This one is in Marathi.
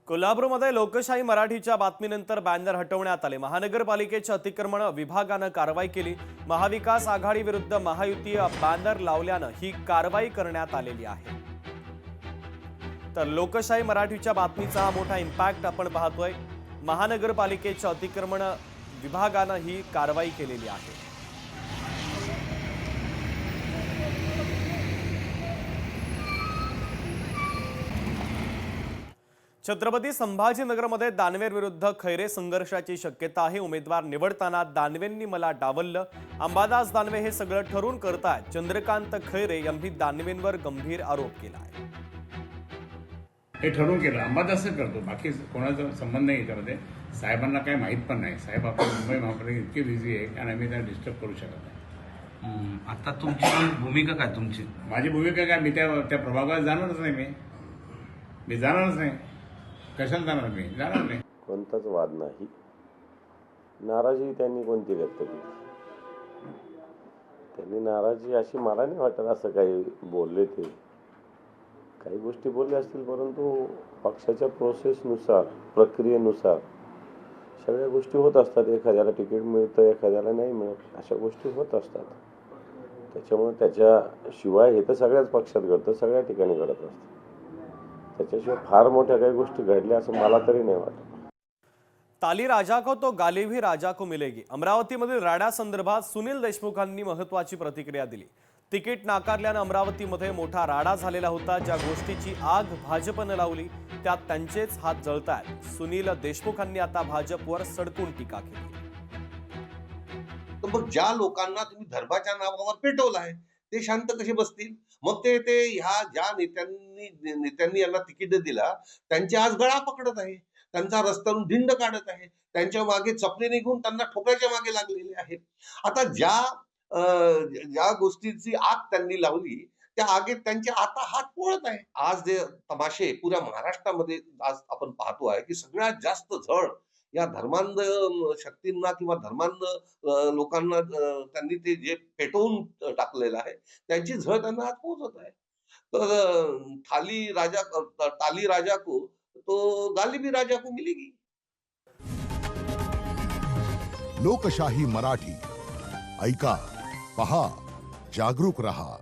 कोल्हापूरमध्ये लोकशाही मराठीच्या बातमीनंतर बॅनर हटवण्यात आले। महानगरपालिकेच्या अतिक्रमण विभागानं कारवाई केली। महाविकास आघाडी विरुद्ध महायुती बॅनर लावल्यानं ही कारवाई करण्यात आलेली आहे। तर लोकशाही मराठीच्या बातमीचा हा मोठा इम्पॅक्ट आपण पाहतोय। महानगरपालिकेच्या अतिक्रमण विभागानं ही कारवाई केलेली आहे। छत्रपती संभाजीनगरमध्ये दानवेर विरुद्ध खैरे संघर्षाची शक्यता आहे। उमेदवार निवडताना दानवेंनी मला डावललं, अंबादास दानवे हे सगळं ठरवून करतायत, चंद्रकांत खैरे यांनी दानवेंवर गंभीर आरोप केला आहे। हे ठरवून केलं, अंबादास करतो, बाकी कोणाचा संबंध नाही याच्यामध्ये। साहेबांना काही माहीत पण नाही, साहेब आपल्या मुंबई महापालिका इतके बिझी आहे आणि आम्ही त्यांना डिस्टर्ब करू शकत नाही। आता तुमची भूमिका काय? तुमची माझी भूमिका काय, मी त्या प्रभागात जाणारच नाही। मी जाणारच नाही। कशाला जाणार? मी जाणार नाही। कोणताच वाद नाही। नाराजी त्यांनी कोणती व्यक्त केली? त्यांनी नाराजी अशी मला नाही वाटत असं काही बोलले। ते काही गोष्टी बोलले असतील, परंतु पक्षाच्या प्रोसेसनुसार, प्रक्रियेनुसार सगळ्या गोष्टी होत असतात। एखाद्याला तिकीट मिळतं, एखाद्याला नाही मिळत, अशा गोष्टी होत असतात। त्याच्यामुळे त्याच्याशिवाय हे तर सगळ्याच पक्षात घडतं, सगळ्या ठिकाणी घडत असतं। त्याच्याशिवाय फार मोठ्या काही गोष्टी घडल्या असं मला तरी नाही वाटत। ताली राजा को तो गाली भी राजा को मिलेगी। अमरावतीमधील राडा संदर्भात सुनील देशमुखांनी महत्त्वाची प्रतिक्रिया दिली। तिकीट नाकारल्यानं अमरावतीमध्ये मोठा राडा झालेला होता। ज्या गोष्टीची आग भाजपनं लावली त्यात त्यांचेच हात जळतायत। सुनील देशमुखांनी आता भाजपवर सडकून टीका केली। तर मग ज्या लोकांना तुम्ही धर्माच्या नावावर पेटवलाय ते शांत कसे बसतील? मग ते ह्या ज्या नेत्यांनी यांना तिकीट दिला त्यांची आज गळा पकडत आहे, त्यांचा रस्त्यावरून धिंड काढत आहे, त्यांच्या मागे चपले निघून त्यांना ठोकायच्या मागे लागलेले आहेत। आता ज्या गोष्टीची आग त्यांनी लावली त्या आगीत त्यांचे आता हात पोळत आहे। आज जे तमाशे पुऱ्या महाराष्ट्रामध्ये आज आपण पाहतो आहे की सगळ्यात जास्त झळ या धर्मांध शक्तींना किंवा धर्मांध लोकांना त्यांनी ते जे पेटवून टाकलेलं आहे त्यांची झळ त्यांना आज पोहोचत आहे। तर ताली राजा को तो गाली भी राजा को मिलेगी। लोकशाही मराठी ऐका, पहा, जागरूक रहा।